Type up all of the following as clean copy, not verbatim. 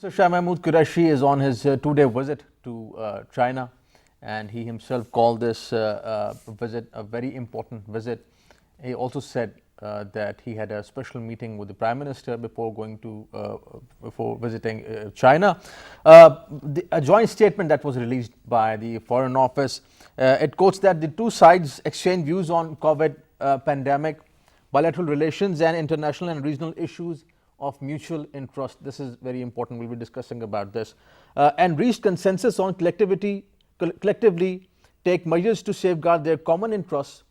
Mr. Shah Mahmood Qureshi is on his two-day visit to China, and he himself called this visit a very important visit. He also said that he had a special meeting with the Prime Minister before visiting China. A joint statement that was released by the Foreign Office, it quotes that the two sides exchanged views on COVID pandemic, bilateral relations and international and regional issues of mutual interest. This is very important. We'll be discussing about this, and reached consensus on collectively take measures to safeguard their common interests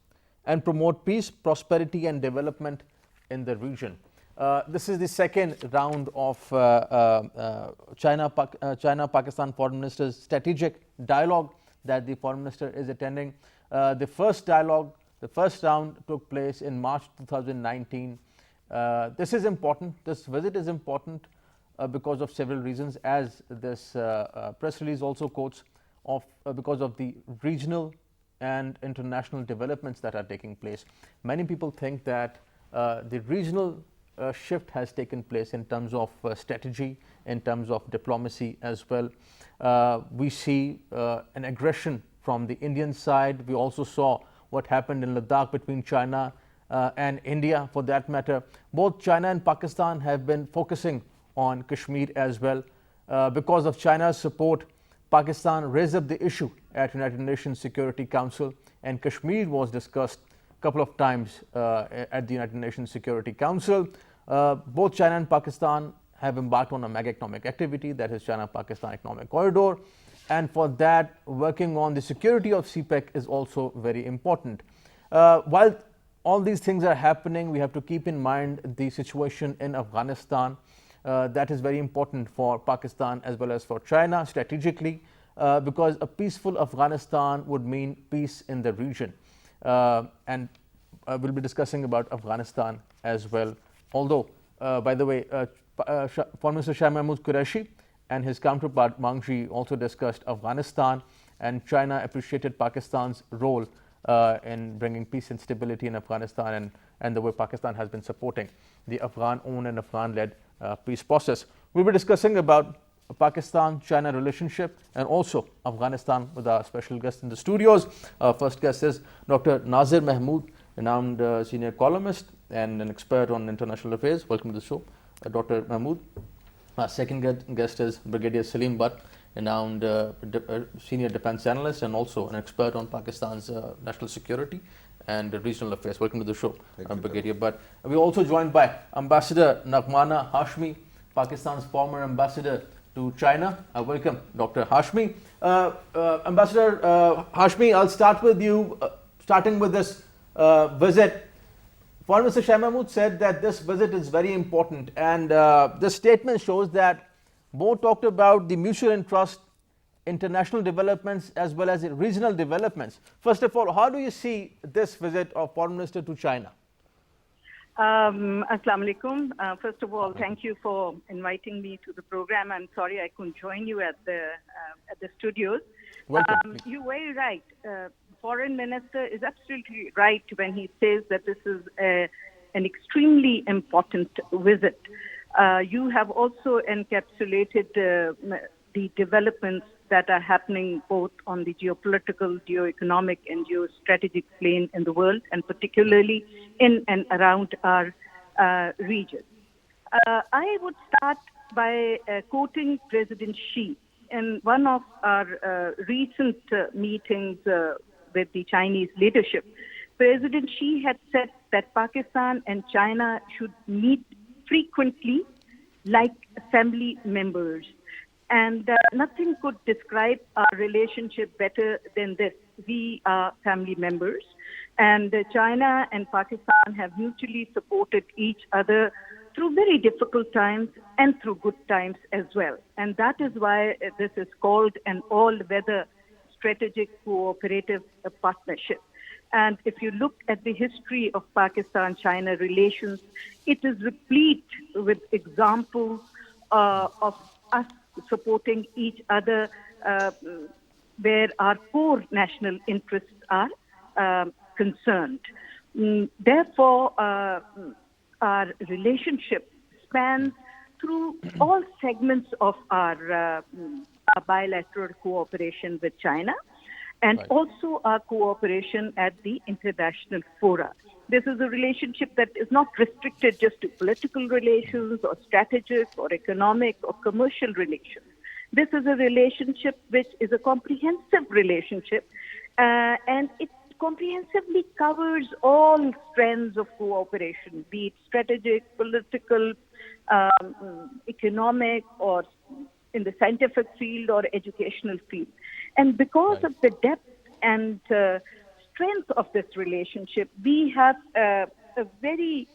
and promote peace, prosperity and development in the region. This is the second round of China-Pakistan Foreign Ministers strategic dialogue that the Foreign Minister is attending. The first round took place in March 2019. This is important. This visit is important because of several reasons, as this press release also quotes, because of the regional and international developments that are taking place. Many people think that the regional shift has taken place in terms of strategy, in terms of diplomacy as well. We see an aggression from the Indian side. We also saw what happened in Ladakh between China and India, for that matter. Both China and Pakistan have been focusing on Kashmir as well. Because of China's support, Pakistan raised up the issue at United Nations Security Council, and Kashmir was discussed a couple of times at the United Nations Security Council. Both China and Pakistan have embarked on a mega economic activity, that is China-Pakistan Economic Corridor, and for that, working on the security of CPEC is also very important. While all these things are happening, we have to keep in mind the situation in Afghanistan. That is very important for Pakistan as well as for China strategically, because a peaceful Afghanistan would mean peace in the region. And we'll be discussing about Afghanistan as well. Although, by the way, Foreign Minister Shah Mahmood Qureshi and his counterpart Mangji also discussed Afghanistan, and China appreciated Pakistan's role in bringing peace and stability in Afghanistan, and the way Pakistan has been supporting the Afghan-owned and Afghan-led peace process. We'll be discussing about Pakistan-China relationship and also Afghanistan with our special guest in the studios. Our first guest is Dr. Nazir Mahmood, renowned senior columnist and an expert on international affairs. Welcome to the show, Dr. Mahmood. Our second guest is Brigadier Salim Butt, renowned senior defense analyst and also an expert on Pakistan's national security and regional affairs. Welcome to the show, Brigadier Butt. We're also joined by Ambassador Nagmana Hashmi, Pakistan's former ambassador to China. Welcome, Dr. Hashmi. Ambassador Hashmi, I'll start with you, starting with this visit. Foreign Minister Shah Mahmood said that this visit is very important, and this statement shows that both talked about the mutual interest, international developments as well as regional developments. First of all, how do you see this visit of Foreign Minister to China? Assalamu alaikum. First of all, thank you for inviting me to the program. I'm sorry I couldn't join you at the studios. Welcome. You're very right. Foreign Minister is absolutely right when he says that this is an extremely important visit. You have also encapsulated the developments that are happening both on the geopolitical, geoeconomic and geostrategic plane in the world, and particularly in and around our region. I would start by quoting President Xi. In one of our recent meetings with the Chinese leadership, President Xi had said that Pakistan and China should meet frequently like family members. And nothing could describe our relationship better than this. We are family members, and China and Pakistan have mutually supported each other through very difficult times and through good times as well. And that is why this is called an all-weather strategic cooperative partnership. And if you look at the history of Pakistan-China relations, it is replete with examples of us supporting each other where our core national interests are concerned. Therefore, our relationship spans through all segments of our bilateral cooperation with China, and also our cooperation at the international fora. This is a relationship that is not restricted just to political relations or strategic or economic or commercial relations. This is a relationship which is a comprehensive relationship, and it comprehensively covers all strands of cooperation, be it strategic, political, economic, or in the scientific field or educational field. And because of the depth and strength of this relationship, we have a very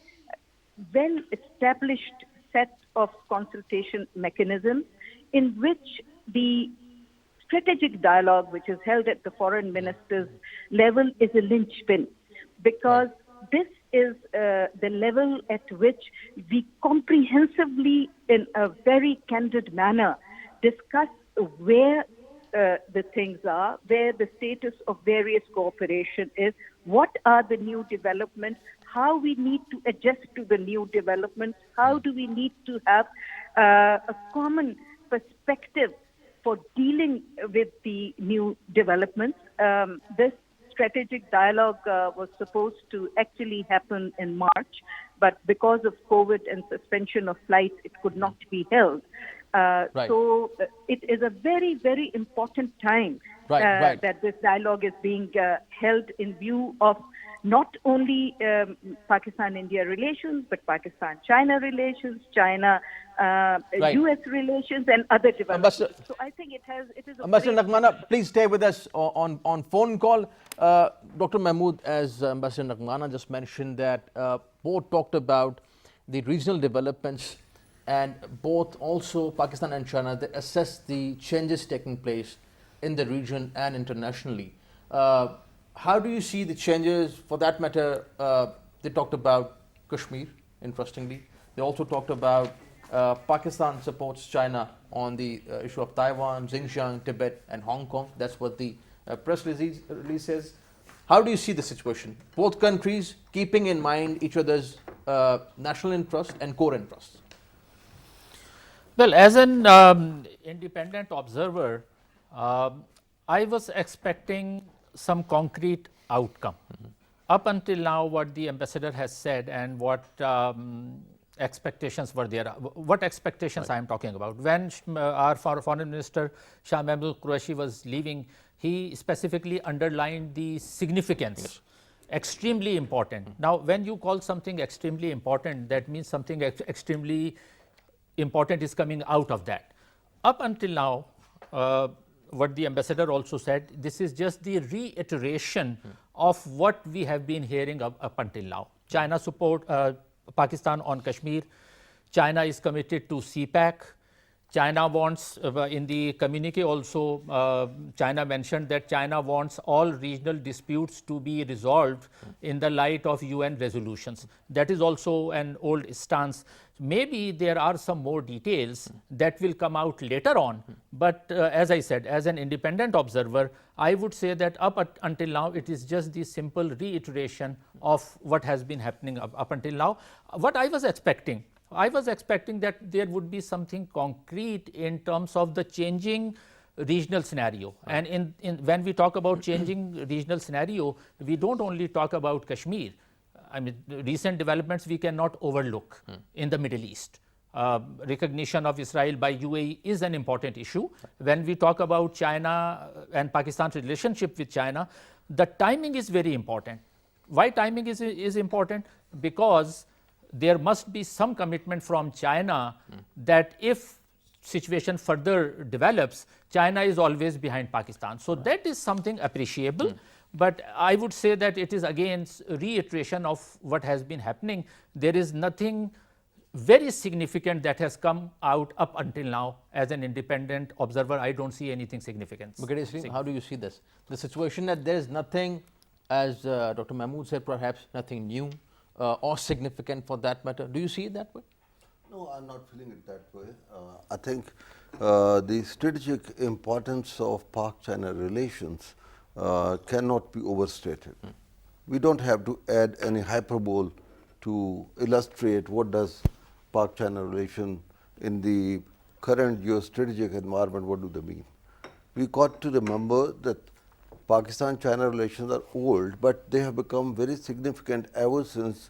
well-established set of consultation mechanisms in which the strategic dialogue, which is held at the foreign ministers level, is a linchpin, because this is the level at which we comprehensively, in a very candid manner, discuss where the things are, where the status of various cooperation is, what are the new developments, how we need to adjust to the new developments, how do we need to have a common perspective for dealing with the new developments. This strategic dialogue was supposed to actually happen in March, but because of COVID and suspension of flights, it could not be held. So it is a very, very important time that this dialogue is being held in view of not only Pakistan-India relations, but Pakistan-China relations, China-US relations, and other developments. So I think it is a Ambassador Nagmana, please stay with us on phone call. Dr. Mahmood, as Ambassador Nagmana just mentioned, that both talked about the regional developments, and both also Pakistan and China, they assess the changes taking place in the region and internationally. How do you see the changes? For that matter, they talked about Kashmir, interestingly. They also talked about Pakistan supports China on the issue of Taiwan, Xinjiang, Tibet, and Hong Kong. That's what the press release says. How do you see the situation? Both countries keeping in mind each other's national interest and core interests. Well, as an independent observer, I was expecting some concrete outcome. Up until now, what the ambassador has said and what expectations were there, what expectations I am talking about. When our foreign minister Shamil Qureshi was leaving, he specifically underlined the significance. Extremely important. Now, when you call something extremely important, that means something extremely important is coming out of that. Up until now, what the ambassador also said, this is just the reiteration of what we have been hearing up until now. China support Pakistan on Kashmir. China is committed to CPEC. China wants, in the communique also, China mentioned that China wants all regional disputes to be resolved in the light of UN resolutions. That is also an old stance. Maybe there are some more details that will come out later on, but as I said, as an independent observer, I would say that up until now, it is just the simple reiteration of what has been happening up until now. What I was expecting that there would be something concrete in terms of the changing regional scenario. And when we talk about changing regional scenario, we don't only talk about Kashmir. I mean, recent developments we cannot overlook in the Middle East. Recognition of Israel by UAE is an important issue. When we talk about China and Pakistan's relationship with China, the timing is very important. Why timing is important? Because there must be some commitment from China that if situation further develops, China is always behind Pakistan. So that is something appreciable. But I would say that it is again reiteration of what has been happening. There is nothing very significant that has come out up until now. As an independent observer, I don't see anything significant. How do you see this? The situation that there is nothing, as Dr. Mahmood said, perhaps nothing new or significant for that matter. Do you see it that way? No, I'm not feeling it that way. I think the strategic importance of Pak-China relations cannot be overstated. We don't have to add any hyperbole to illustrate what does Pak-China relation in the current geostrategic environment, what do they mean? We got to remember that Pakistan-China relations are old, but they have become very significant ever since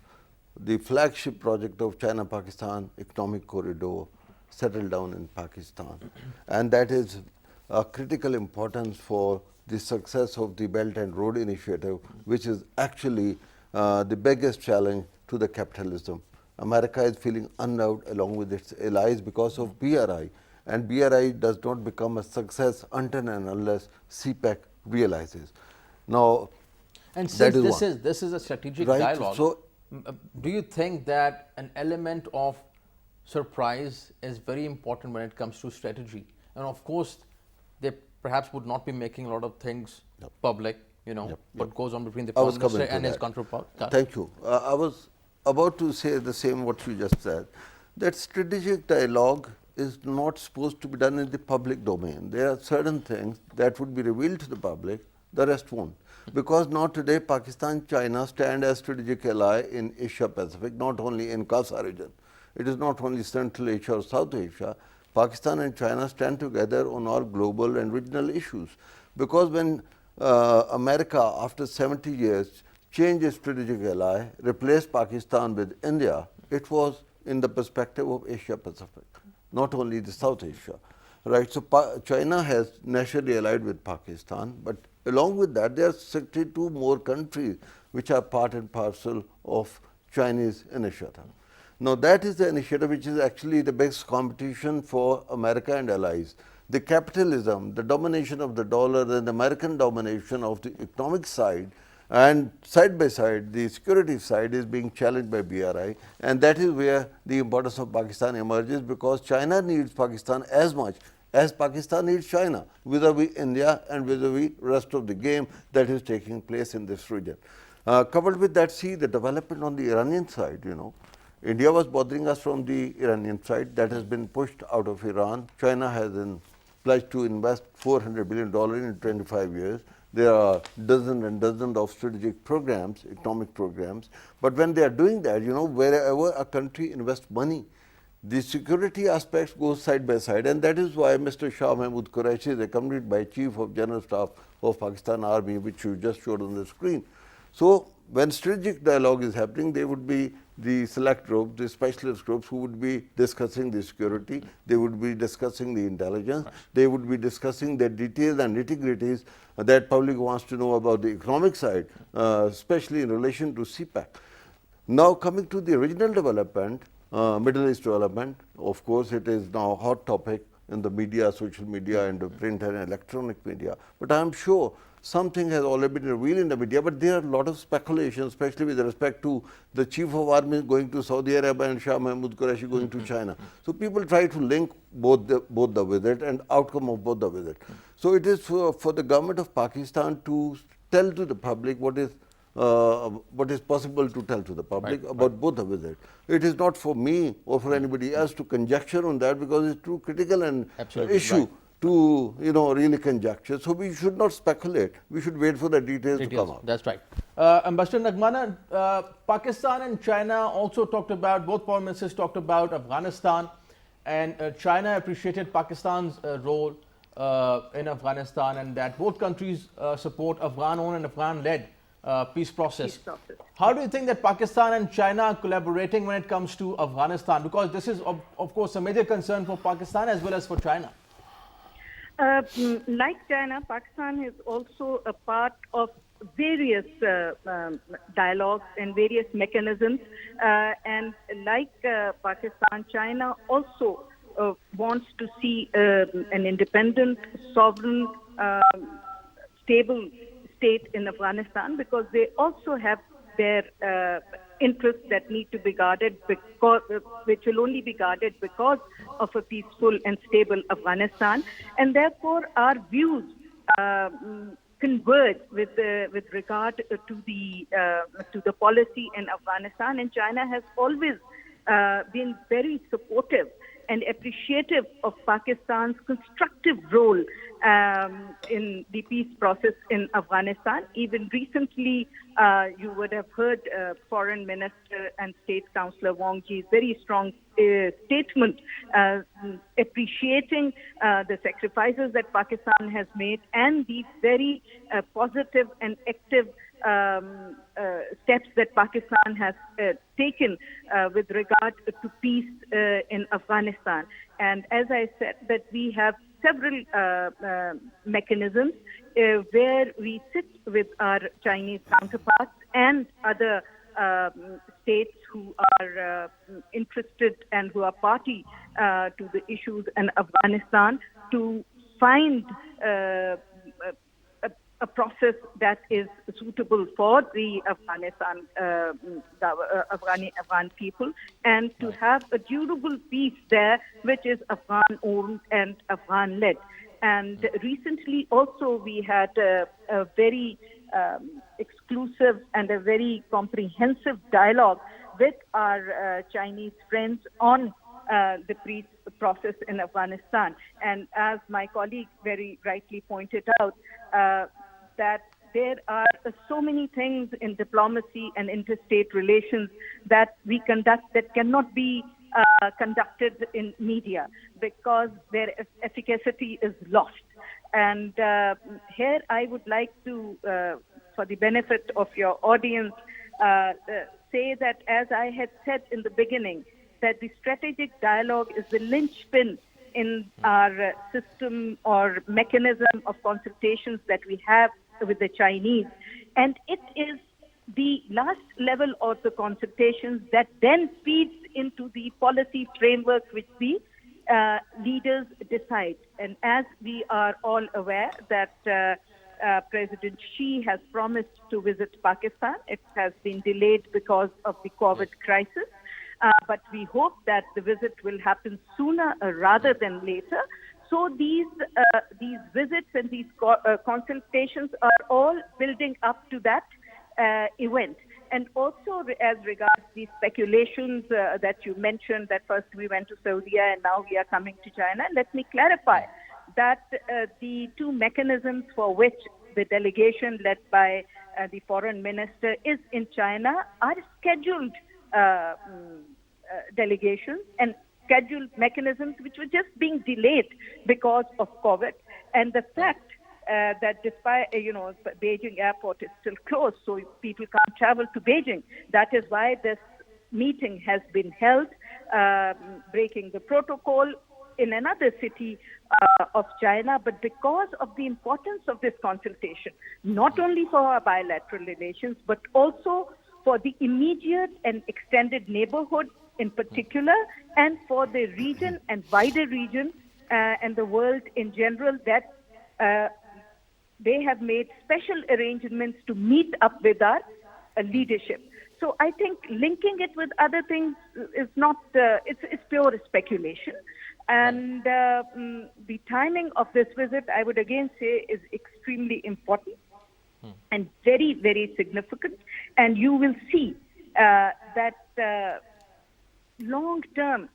the flagship project of China-Pakistan economic corridor settled down in Pakistan. And that is a critical importance for the success of the Belt and Road Initiative, which is actually the biggest challenge to the capitalism. America is feeling unnerved along with its allies because of BRI, and BRI does not become a success until and unless CPEC realizes. Now, and that since is this is a strategic right. dialogue, So, do you think that an element of surprise is very important when it comes to strategy? And of course, they perhaps would not be making a lot of things public, you know, what goes on between the Prime Minister and his counterpart. Thank you. I was about to say the same what you just said, that strategic dialogue is not supposed to be done in the public domain. There are certain things that would be revealed to the public, the rest won't. Because now today Pakistan, China stand as strategic ally in Asia Pacific, not only in CASA region. It is not only Central Asia or South Asia. Pakistan and China stand together on all global and regional issues. Because when America, after 70 years, changed its strategic ally, replaced Pakistan with India, it was in the perspective of Asia Pacific, not only the South Asia. Right, so China has naturally allied with Pakistan, but along with that, there are 62 more countries which are part and parcel of Chinese initiative. Now, that is the initiative which is actually the biggest competition for America and allies. The capitalism, the domination of the dollar, and the American domination of the economic side, and side by side, the security side is being challenged by BRI, and that is where the importance of Pakistan emerges, because China needs Pakistan as much as Pakistan needs China, vis-a-vis India and vis-a-vis rest of the game that is taking place in this region. Coupled with that, see the development on the Iranian side, you know. India was bothering us from the Iranian side, that has been pushed out of Iran. China has pledged to invest $400 billion in 25 years. There are dozens and dozens of strategic programs, economic programs. But when they are doing that, you know, wherever a country invests money, the security aspects go side by side, and that is why Mr. Shah Mahmood Qureshi is accompanied by Chief of General Staff of Pakistan Army, which you just showed on the screen. So, when strategic dialogue is happening, there would be the select group, the specialist groups who would be discussing the security, they would be discussing the intelligence, they would be discussing the details and nitty-gritties that public wants to know about the economic side, especially in relation to CPEC. Now, coming to the regional development, Middle East development, of course, it is now a hot topic in the media, social media, and the print and electronic media. But I am sure something has already been revealed in the media, but there are a lot of speculation, especially with respect to the Chief of Army going to Saudi Arabia and Shah Mahmood Qureshi going to China. So people try to link both the visit and outcome of both the visit. So it is for the government of Pakistan to tell to the public what is possible to tell to the public about both the visits. It is not for me or for anybody else to conjecture on that, because it's too critical an issue to really conjecture. So we should not speculate. We should wait for the details to come out. That's right. Ambassador Nagmana, Pakistan and China also talked about, both foreign ministers talked about Afghanistan, and China appreciated Pakistan's role in Afghanistan, and that both countries support Afghan-owned and Afghan-led peace process. How do you think that Pakistan and China are collaborating when it comes to Afghanistan? Because this is, of course, a major concern for Pakistan as well as for China. Like China, Pakistan is also a part of various dialogues and various mechanisms. And like Pakistan, China also wants to see an independent, sovereign, stable state in Afghanistan, because they also have their interests that need to be guarded, which will only be guarded because of a peaceful and stable Afghanistan. And therefore, our views converge with regard to the policy in Afghanistan. And China has always been very supportive and appreciative of Pakistan's constructive role in the peace process in Afghanistan. Even recently, you would have heard Foreign Minister and State Councillor Wang Ji's very strong statement appreciating the sacrifices that Pakistan has made and the very positive and active steps that Pakistan has taken with regard to peace in Afghanistan. And as I said, that we have several mechanisms where we sit with our Chinese counterparts and other states who are interested and who are party to the issues in Afghanistan to find a process that is suitable for the Afghan people, and to have a durable peace there, which is Afghan-owned and Afghan-led. And recently also we had a very exclusive and a very comprehensive dialogue with our Chinese friends on the peace process in Afghanistan. And as my colleague very rightly pointed out, that there are so many things in diplomacy and interstate relations that we conduct that cannot be conducted in media because their efficacy is lost. And here I would like to, for the benefit of your audience, say that as I had said in the beginning, that the strategic dialogue is the linchpin in our system or mechanism of consultations that we have with the Chinese. And it is the last level of the consultations that then feeds into the policy framework which the leaders decide. And as we are all aware that President Xi has promised to visit Pakistan, it has been delayed because of the COVID crisis. But we hope that the visit will happen sooner rather than later. So these visits and these consultations are all building up to that event. And also as regards the speculations that you mentioned, that first we went to Saudi and now we are coming to China, let me clarify that the two mechanisms for which the delegation led by the foreign minister is in China are scheduled delegations and scheduled mechanisms which were just being delayed because of COVID. And the fact that despite, Beijing airport is still closed, so people can't travel to Beijing. That is why this meeting has been held, breaking the protocol in another city of China. But because of the importance of this consultation, not only for our bilateral relations, but also for the immediate and extended neighborhood in particular, and for the region and wider region and the world in general, that they have made special arrangements to meet up with our leadership. So I think linking it with other things is not, it's pure speculation. And the timing of this visit, I would again say, is extremely important and very, very significant. And you will see that long-term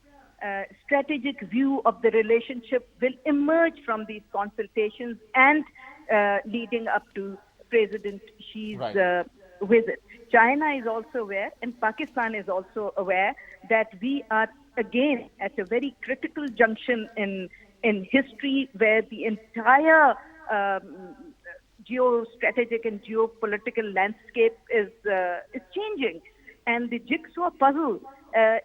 strategic view of the relationship will emerge from these consultations and leading up to President Xi's visit. China is also aware, and Pakistan is also aware, that we are again at a very critical junction in history, where the entire geostrategic and geopolitical landscape is changing, and the jigsaw puzzle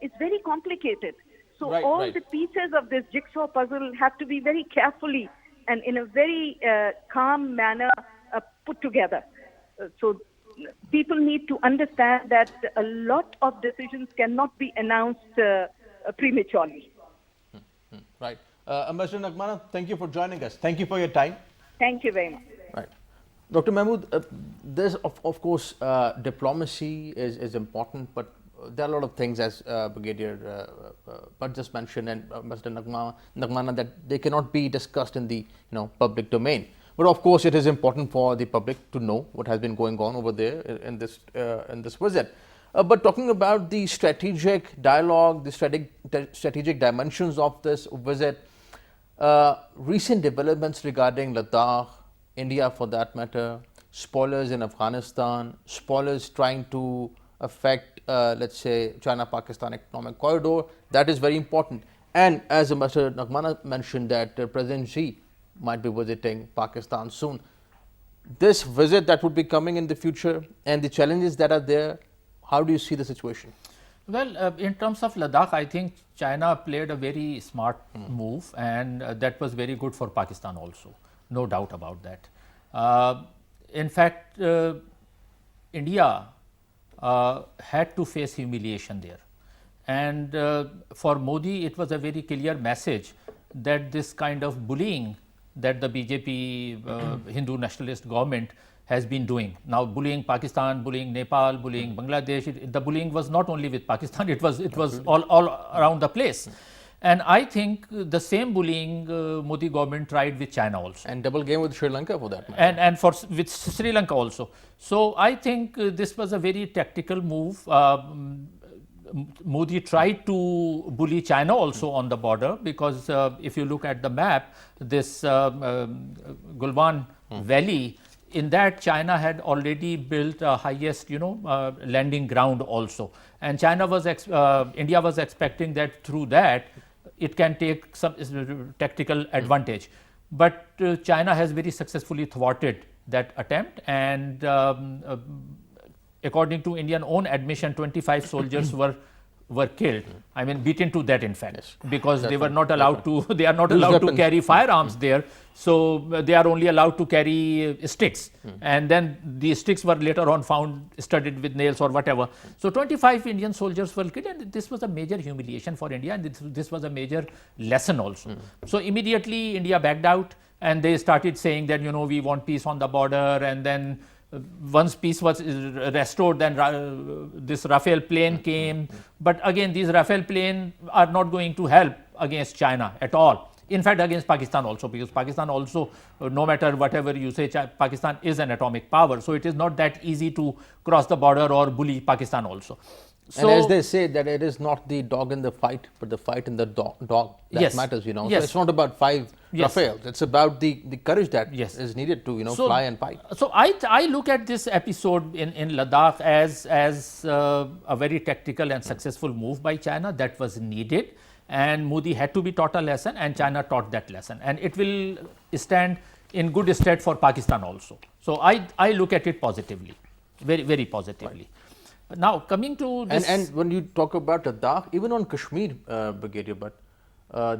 is very complicated. So the pieces of this jigsaw puzzle have to be very carefully and in a very calm manner put together. So people need to understand that a lot of decisions cannot be announced prematurely. Right. Ambassador Nagmana, thank you for joining us. Thank you for your time. Thank you very much. Right. Dr. Mahmood, there's of course diplomacy is important, but there are a lot of things, as Brigadier Bhatt just mentioned, and Mr. Nagmana, that they cannot be discussed in the public domain. But of course, it is important for the public to know what has been going on over there in this visit. But talking about the strategic dialogue, the strategic dimensions of this visit, Recent developments regarding Ladakh, India for that matter, spoilers in Afghanistan, spoilers trying to affect, let's say, China-Pakistan economic corridor, that is very important. And as Ambassador Nagmana mentioned that President Xi might be visiting Pakistan soon. This visit that would be coming in the future and the challenges that are there, how do you see the situation? Well, in terms of Ladakh, I think China played a very smart move, and that was very good for Pakistan also, no doubt about that. In fact, India had to face humiliation there, and for Modi it was a very clear message that this kind of bullying that the BJP Hindu nationalist government has been doing. Now bullying Pakistan, bullying Nepal, bullying Bangladesh, the bullying was not only with Pakistan, it was all around the place. And I think the same bullying Modi government tried with China also. And double game with Sri Lanka for that matter. And with Sri Lanka also. So I think this was a very tactical move. Modi tried to bully China also on the border, because if you look at the map, this Gulwan Valley, in that China had already built a highest landing ground also, and India was expecting that through that it can take some tactical advantage, but China has very successfully thwarted that attempt, and according to Indian own admission, 25 soldiers were killed. I mean, beaten to death, in fact, yes, because they were not allowed to. They are not allowed to carry firearms there, so they are only allowed to carry sticks. And then the sticks were later on found studded with nails or whatever. So 25 Indian soldiers were killed, and this was a major humiliation for India, and this was a major lesson also. So immediately India backed out, and they started saying that we want peace on the border, and then once peace was restored, then this Rafale plane came. But again, these Rafale planes are not going to help against China at all. In fact, against Pakistan also, because Pakistan also, no matter whatever you say, Pakistan is an atomic power. So it is not that easy to cross the border or bully Pakistan also. So, and as they say that it is not the dog in the fight, but the fight in the dog that yes, matters, Yes. So it's not about 5 yes. Rafales. It's about the courage that yes. is needed to fly and fight. So I look at this episode in Ladakh as a very tactical and successful move by China that was needed, and Modi had to be taught a lesson, and China taught that lesson, and it will stand in good stead for Pakistan also. So I look at it positively, very, very positively. Right. Now coming to this, and when you talk about Ladakh, even on Kashmir, Brigadier, but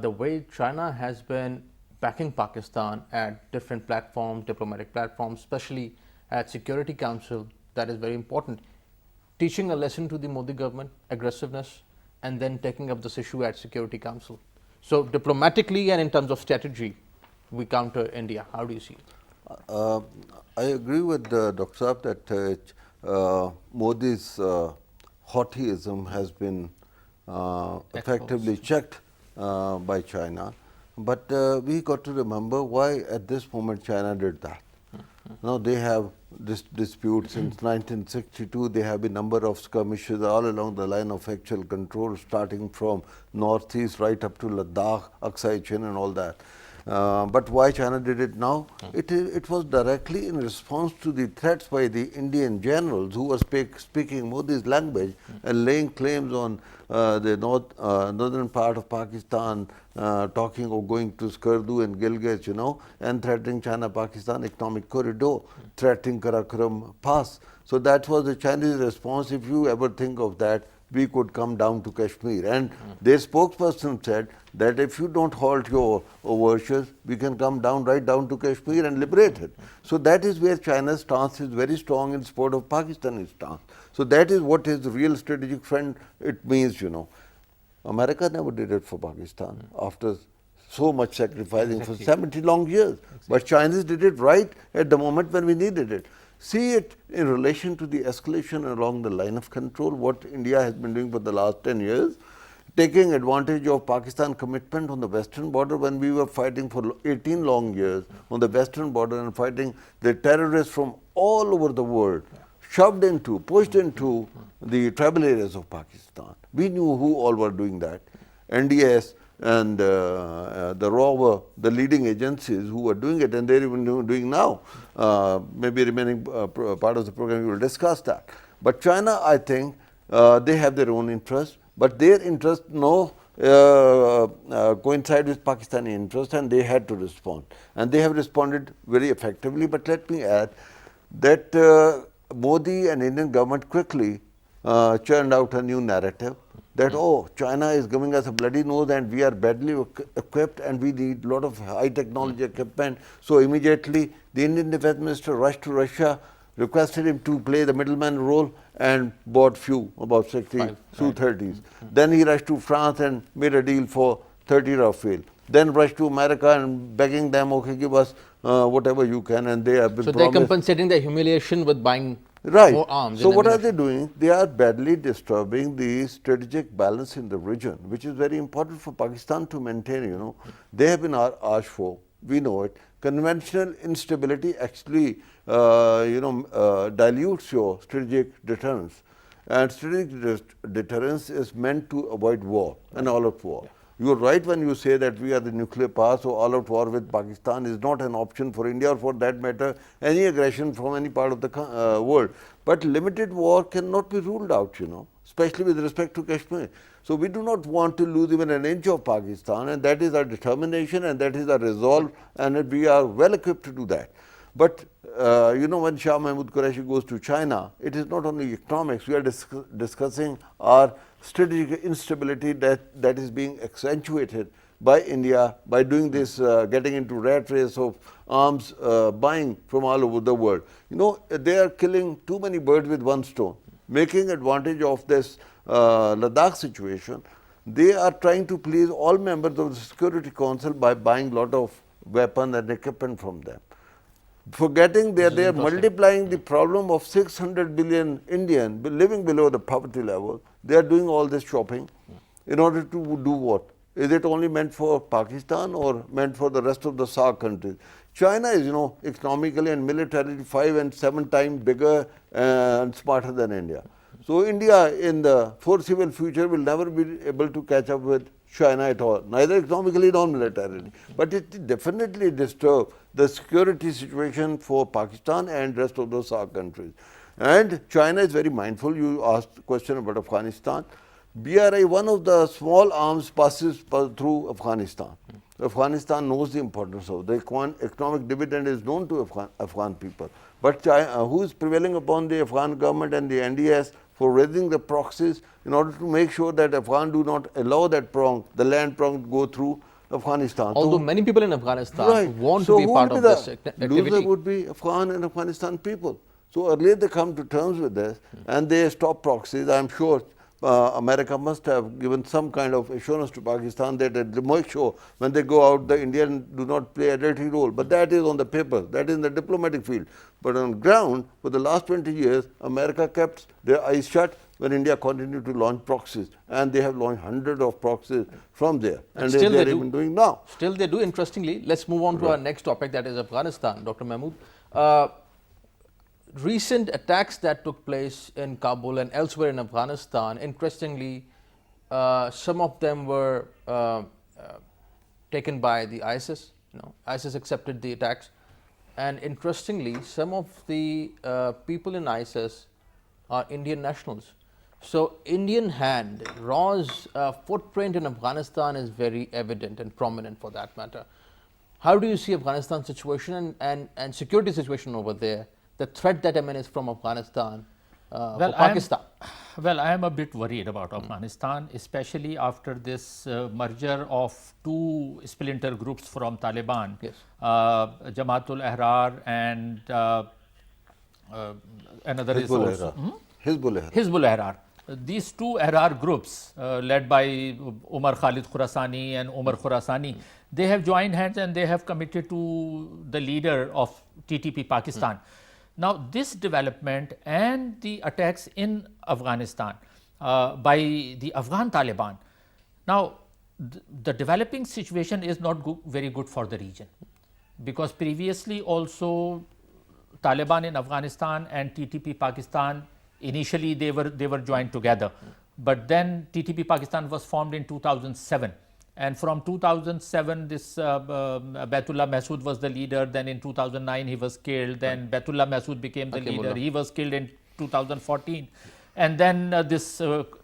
the way China has been backing Pakistan at different platforms, diplomatic platforms, especially at Security Council, that is very important. Teaching a lesson to the Modi government, aggressiveness, and then taking up this issue at Security Council. So diplomatically and in terms of strategy, we counter India. How do you see it? I agree with Dr. Saab that Modi's haughtyism has been effectively checked by China, but we got to remember why at this moment China did that. Now they have this dispute since 1962. There have been number of skirmishes all along the line of actual control, starting from northeast right up to Ladakh, Aksai Chin and all that. But why China did it now? It was directly in response to the threats by the Indian generals who were speaking Modi's language and laying claims on the northern part of Pakistan, talking of going to Skardu and Gilgit, and threatening China-Pakistan economic corridor, threatening Karakoram Pass. So that was the Chinese response. If you ever think of that, we could come down to Kashmir. And their spokesperson said that if you don't halt your overtures, we can come down right down to Kashmir and liberate it. So that is where China's stance is very strong in support of Pakistani's stance. So that is what is the real strategic friend it means, America never did it for Pakistan after so much sacrificing for 70 long years. But Chinese did it right at the moment when we needed it. See it in relation to the escalation along the line of control, what India has been doing for the last 10 years, taking advantage of Pakistan commitment on the western border when we were fighting for 18 long years on the western border and fighting the terrorists from all over the world, shoved into, pushed into the tribal areas of Pakistan. We knew who all were doing that. NDS and the RAW were the leading agencies who were doing it, and they're even doing now. Maybe remaining part of the program we will discuss that. But China, I think, they have their own interest, but their interest coincide with Pakistani interest, and they had to respond. And they have responded very effectively. But let me add that Modi and Indian government quickly churned out a new narrative that, oh, China is giving us a bloody nose and we are badly equipped and we need a lot of high technology equipment. So immediately the Indian Defense Minister rushed to Russia, requested him to play the middleman role and bought few, about 60 Su-30s. Then he rushed to France and made a deal for 30 Rafale. Then rushed to America and begging them, okay, give us whatever you can, and they have been So promised. they're compensating the humiliation with buying more arms. So what are they doing? They are badly disturbing the strategic balance in the region, which is very important for Pakistan to maintain, you know. They have been arch foe, we know it. Conventional instability actually, dilutes your strategic deterrence. And strategic deterrence is meant to avoid war, an all-out war. You are right when you say that we are the nuclear power, so all-out war with Pakistan is not an option for India, or for that matter, any aggression from any part of the world. But limited war cannot be ruled out, you know, especially with respect to Kashmir. So we do not want to lose even an inch of Pakistan, and that is our determination and that is our resolve, and we are well equipped to do that. But when Shah Mahmood Qureshi goes to China, it is not only economics. We are discussing our strategic instability that is being accentuated by India by doing this, getting into rat race of arms buying from all over the world. You know, they are killing too many birds with one stone, making advantage of this Ladakh situation. They are trying to please all members of the Security Council by buying a lot of weapons and equipment from them, forgetting that they are multiplying the problem of 600 billion Indian living below the poverty level. They are doing all this shopping in order to do what? Is it only meant for Pakistan or meant for the rest of the SAARC countries? China is, economically and militarily 5 and 7 times bigger and smarter than India. So India in the foreseeable future will never be able to catch up with China at all, neither economically nor militarily. But it definitely disturbs the security situation for Pakistan and rest of the SAARC countries. And China is very mindful. You asked a question about Afghanistan. BRI, one of the small arms, passes through Afghanistan. Afghanistan knows the importance of the economic dividend is known to Afghan people. But China, who is prevailing upon the Afghan government and the NDS for raising the proxies in order to make sure that Afghan do not allow that prong, the land prong, to go through Afghanistan. Although many people in Afghanistan want to be part of this activity. Loser would be Afghan and Afghanistan people. So earlier they come to terms with this and they stop proxies. I am sure America must have given some kind of assurance to Pakistan that they make sure when they go out, the Indians do not play a dirty role. But that is on the paper, that is in the diplomatic field. But on ground, for the last 20 years, America kept their eyes shut when India continued to launch proxies. And they have launched hundreds of proxies from there. And they are even doing now. Still they do, interestingly. Let's move on to our next topic, that is Afghanistan. Dr. Mahmood. Recent attacks that took place in Kabul and elsewhere in Afghanistan, interestingly, some of them were taken by the ISIS. ISIS accepted the attacks. And interestingly, some of the people in ISIS are Indian nationals. So Indian hand, RAW's footprint in Afghanistan is very evident and prominent for that matter. How do you see Afghanistan situation and security situation over there? The threat that emanates from Afghanistan for Pakistan? I am a bit worried about Afghanistan, especially after this merger of two splinter groups from Taliban, Jamaatul Ahrar and another Hizbul Ahrar. These two Ahrar groups led by Umar Khalid Khurasani and Umar Khurasani, they have joined hands and they have committed to the leader of TTP Pakistan. Now, this development and the attacks in Afghanistan by the Afghan Taliban, now the developing situation is not very good for the region, because previously also Taliban in Afghanistan and TTP Pakistan, initially they were joined together, but then TTP Pakistan was formed in 2007 And from 2007, this Baitullah Masood was the leader. Then in 2009, he was killed. Then Baitullah Masood became the leader. He was killed in 2014. And then this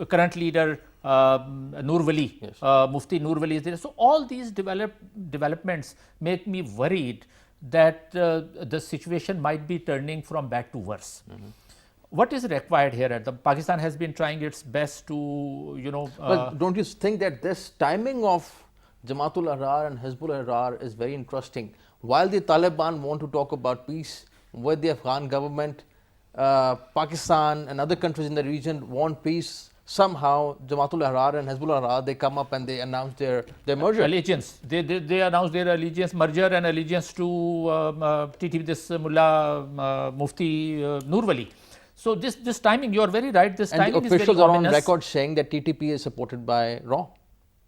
current leader, Nur Wali, Mufti Nur Wali is there. So all these developments make me worried that the situation might be turning from bad to worse. What is required here? Pakistan has been trying its best to, But don't you think that this timing of Jamaatul Ahrar and Hizbul Ahrar is very interesting? While the Taliban want to talk about peace with the Afghan government, Pakistan and other countries in the region want peace. Somehow Jamaatul Ahrar and Hizbul Ahrar, they come up and they announce their merger. Allegiance. They announced their allegiance, merger and allegiance to TTP, this Mullah Mufti Nur Wali. So this timing, you are very right. This timing and the officials is very are ominous. on record saying that TTP is supported by RAW,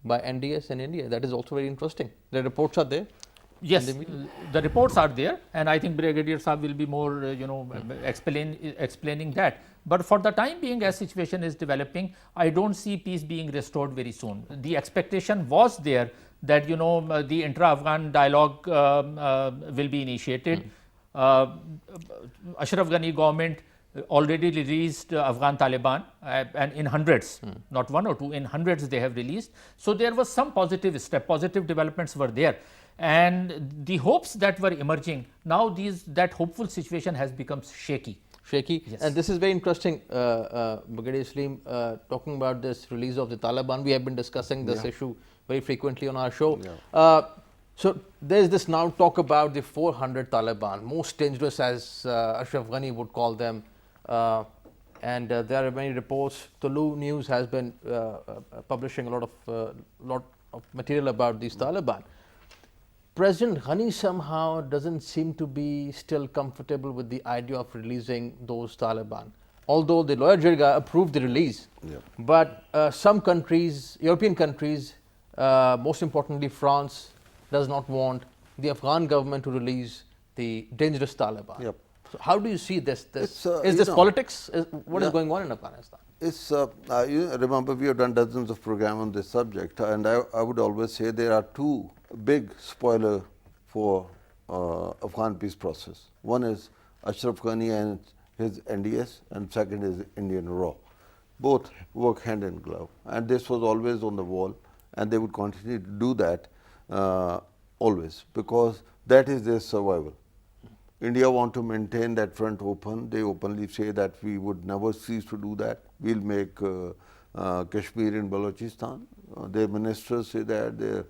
by NDS in India. That is also very interesting. The reports are there. Yes, the reports are there, and I think Brigadier Saab will be more, explaining that. But for the time being, as situation is developing, I don't see peace being restored very soon. The expectation was there that the intra-Afghan dialogue will be initiated. Ashraf Ghani government already released Afghan Taliban, and in hundreds, not one or two, in hundreds they have released. So there was some positive step, positive developments were there. And the hopes that were emerging, now that hopeful situation has become shaky. Yes. And this is very interesting, Brigadier Salim, talking about this release of the Taliban. We have been discussing this issue very frequently on our show. So there is this now talk about the 400 Taliban, most dangerous as Ashraf Ghani would call them. And there are many reports. Tulu News has been publishing a lot of material about these Taliban. President Ghani somehow doesn't seem to be still comfortable with the idea of releasing those Taliban. Although the lawyer Jirga approved the release, but some countries, European countries, most importantly France, does not want the Afghan government to release the dangerous Taliban. So how do you see this? Is this politics? What is going on in Afghanistan? It's, you remember we have done dozens of programs on this subject, and I would always say there are two big spoilers for Afghan peace process. One is Ashraf Ghani and his NDS, and second is Indian RAW. Both work hand in glove, and this was always on the wall, and they would continue to do that always, because that is their survival. India want to maintain that front open. They openly say that we would never cease to do that. We'll make Kashmir in Balochistan. Their ministers say that, their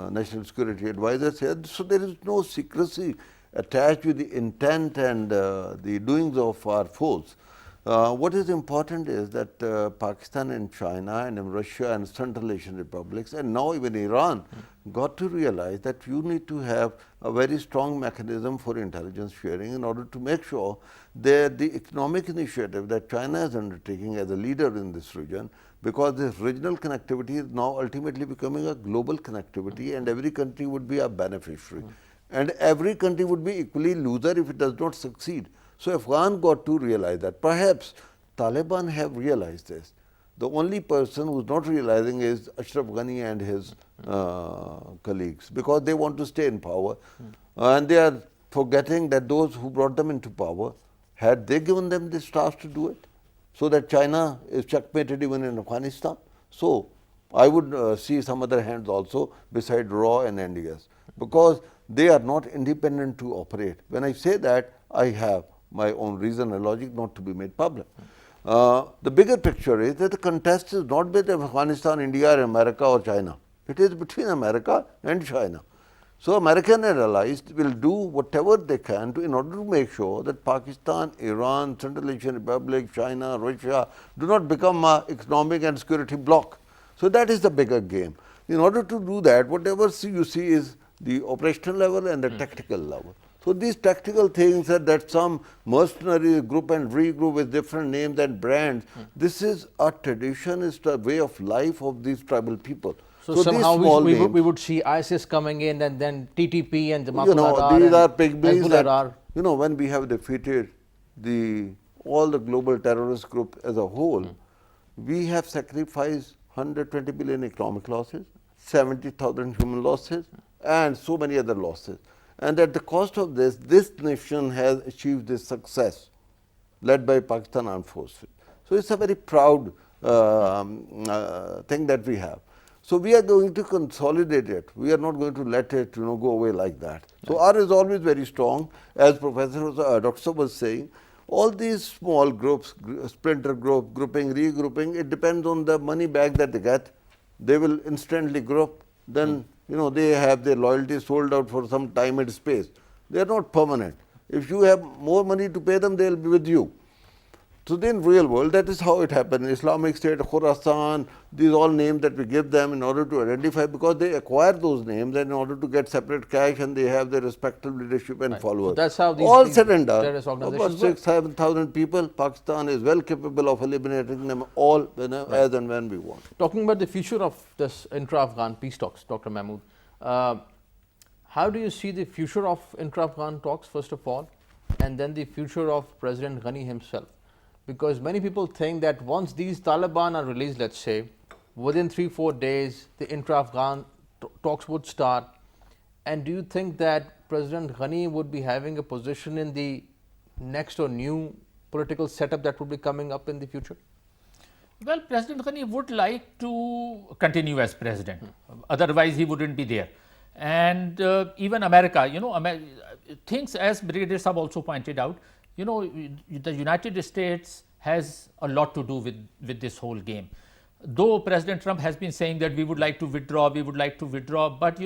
national security advisor said. So there is no secrecy attached with the intent and the doings of our foes. What is important is that Pakistan and China and Russia and Central Asian republics and now even Iran got to realize that you need to have a very strong mechanism for intelligence sharing in order to make sure that the economic initiative that China is undertaking as a leader in this region, because this regional connectivity is now ultimately becoming a global connectivity, and every country would be a beneficiary. And every country would be equally loser if it does not succeed. So Afghan got to realize that. Perhaps Taliban have realized this. The only person who is not realizing is Ashraf Ghani and his colleagues, because they want to stay in power, and they are forgetting that those who brought them into power, had they given them this task to do it, so that China is checkmated even in Afghanistan. So I would see some other hands also beside RAW and NDS, because they are not independent to operate. When I say that, I have my own reason and logic not to be made public. The bigger picture is that the contest is not between Afghanistan, India, or America or China. It is between America and China. So American allies will do whatever they can in order to make sure that Pakistan, Iran, Central Asian Republic, China, Russia do not become an economic and security bloc. So that is the bigger game. In order to do that, whatever you see is the operational level and the tactical level. So these tactical things are that some mercenary group and regroup with different names and brands, this is a tradition, it's a way of life of these tribal people. So somehow we would see ISIS coming in, and then TTP and Jamaatul Ahrar. These are pygmies that, when we have defeated all the global terrorist group as a whole, we have sacrificed 120 billion economic losses, 70,000 human losses and so many other losses. And at the cost of this, this nation has achieved this success led by Pakistan Armed Forces. So it's a very proud thing that we have. So we are going to consolidate it. We are not going to let it go away like that. So our resolve is very strong. As Professor Dr. was saying, all these small groups, splinter group, grouping, regrouping, it depends on the money back that they get. They will instantly group. Then they have their loyalty sold out for some time and space. They are not permanent. If you have more money to pay them, they will be with you. So in real world, that is how it happened. Islamic State, Khorasan, these all names that we give them in order to identify, because they acquire those names and in order to get separate cash, and they have their respective leadership and followers. So that's how these all said and done, terrorist organizations about 6,000-7,000 people, Pakistan is well capable of eliminating them all as and when we want. Talking about the future of this intra-Afghan peace talks, Dr. Mahmood, how do you see the future of intra-Afghan talks, first of all, and then the future of President Ghani himself? Because many people think that once these Taliban are released, let's say, within 3-4 days, the intra-Afghan talks would start. And do you think that President Ghani would be having a position in the next or new political setup that would be coming up in the future? Well, President Ghani would like to continue as president. Otherwise, he wouldn't be there. And even America, things, as Brigadier Sahab also pointed out, the United States has a lot to do with this whole game. Though President Trump has been saying that we would like to withdraw, but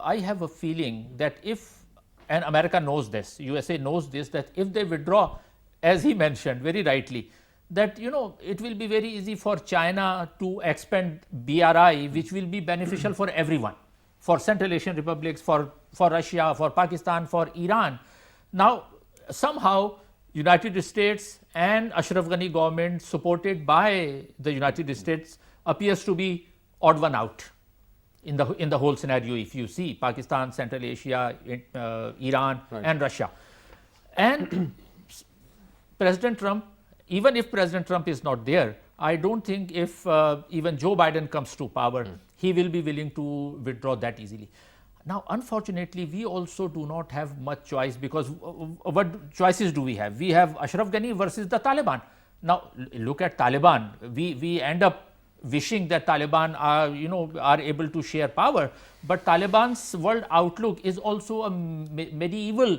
I have a feeling that if, and America knows this, USA knows this, that if they withdraw, as he mentioned very rightly, that it will be very easy for China to expand BRI, which will be beneficial for everyone, for Central Asian republics, for Russia, for Pakistan, for Iran. Now, somehow United States and Ashraf Ghani government supported by the United States appears to be odd one out in the whole scenario. If you see Pakistan, Central Asia, Iran and Russia, and President Trump, even if President Trump is not there, I don't think if even Joe Biden comes to power, he will be willing to withdraw that easily. Now, unfortunately, we also do not have much choice, because what choices do we have? We have Ashraf Ghani versus the Taliban. Now, look at Taliban. We end up wishing that Taliban are able to share power, but Taliban's world outlook is also a medieval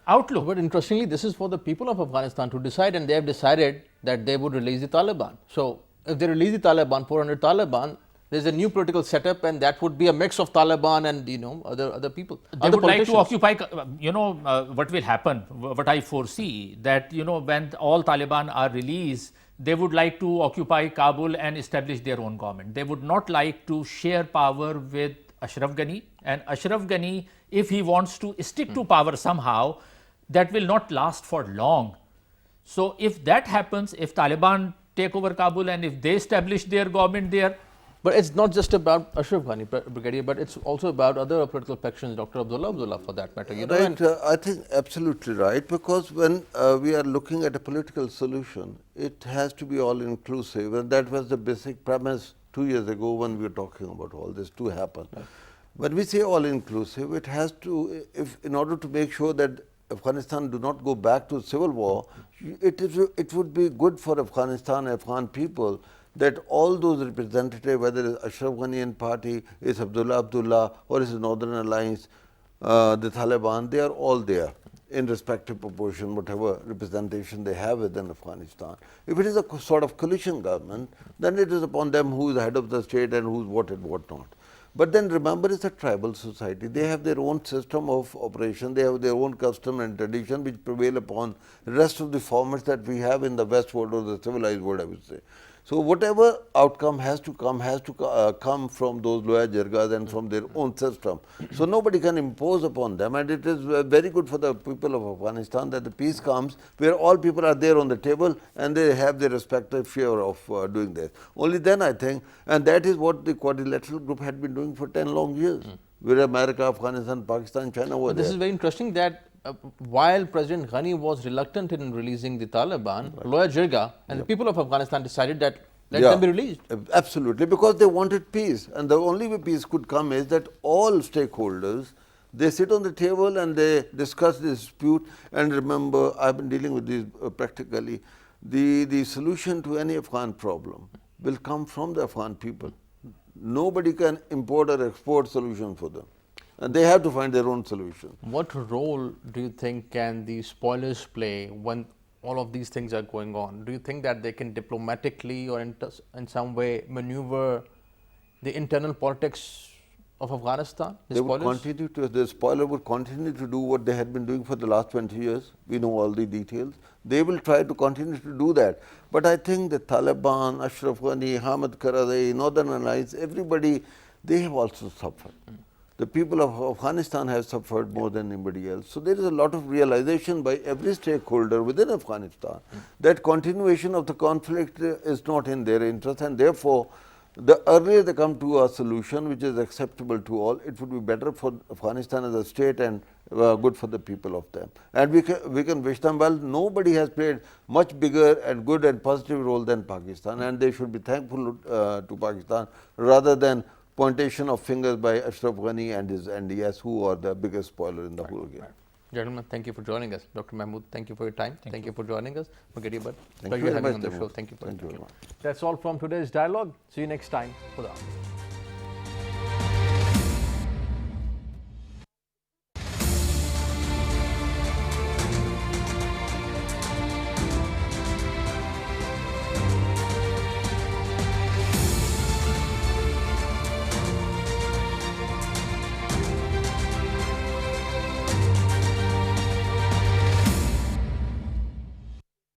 outlook. But interestingly, this is for the people of Afghanistan to decide, and they have decided that they would release the Taliban. So, if they release the Taliban, 400 Taliban, there is a new political setup, and that would be a mix of Taliban and other people. They would like to occupy. What will happen? What I foresee, that when all Taliban are released, they would like to occupy Kabul and establish their own government. They would not like to share power with Ashraf Ghani, and Ashraf Ghani, if he wants to stick to power somehow, that will not last for long. So if that happens, if Taliban take over Kabul and if they establish their government there. But it's not just about Ashraf Ghani, Brigadier, but it's also about other political factions, Dr. Abdullah for that matter. Right, I think absolutely right, because when we are looking at a political solution, it has to be all inclusive, and that was the basic premise 2 years ago when we were talking about all this to happen. Right. When we say all inclusive, it has to, in order to make sure that Afghanistan do not go back to civil war, it would be good for Afghanistan, Afghan people, that all those representatives, whether it's Ashraf Ghani party, is Abdullah, or is Northern Alliance, the Taliban, they are all there in respective proportion, whatever representation they have within Afghanistan. If it is a sort of coalition government, then it is upon them who is the head of the state and who is what and what not. But then remember, it's a tribal society. They have their own system of operation. They have their own custom and tradition which prevail upon the rest of the formats that we have in the West world or the civilized world, I would say. So whatever outcome has to come from those lower jirgas and from their own system. So nobody can impose upon them, and it is very good for the people of Afghanistan that the peace comes where all people are there on the table and they have their respective share of doing this. Only then I think, and that is what the quadrilateral group had been doing for 10 long years, where America, Afghanistan, Pakistan, China were there. This is very interesting that while President Ghani was reluctant in releasing the Taliban, Loya Jirga and the people of Afghanistan decided that Let them be released. Absolutely, because they wanted peace, and the only way peace could come is that all stakeholders, they sit on the table and they discuss the dispute. And remember, I have been dealing with this practically. The solution to any Afghan problem will come from the Afghan people. Nobody can import or export solution for them, and they have to find their own solution. What role do you think can the spoilers play when all of these things are going on? Do you think that they can diplomatically or in some way maneuver the internal politics of Afghanistan? They would continue to, the spoiler would continue to do what they had been doing for the last 20 years. We know all the details. They will try to continue to do that. But I think the Taliban, Ashraf Ghani, Hamid Karzai, Northern Alliance, everybody, they have also suffered. The people of Afghanistan have suffered more than anybody else. So there is a lot of realization by every stakeholder within Afghanistan that continuation of the conflict is not in their interest, and therefore the earlier they come to a solution which is acceptable to all, it would be better for Afghanistan as a state and good for the people of them. And we can wish them well. Nobody has played much bigger and good and positive role than Pakistan, and they should be thankful to Pakistan rather than pointation of fingers by Ashraf Ghani and his NDS, who are the biggest spoiler in the whole game. Gentlemen, thank you for joining us. Dr. Mahmood, thank you for your time. Thank you for joining us. Brigadier Bhatt, pleasure having you on the show. Thank you for it. That's all from today's dialogue. See you next time. Khuda.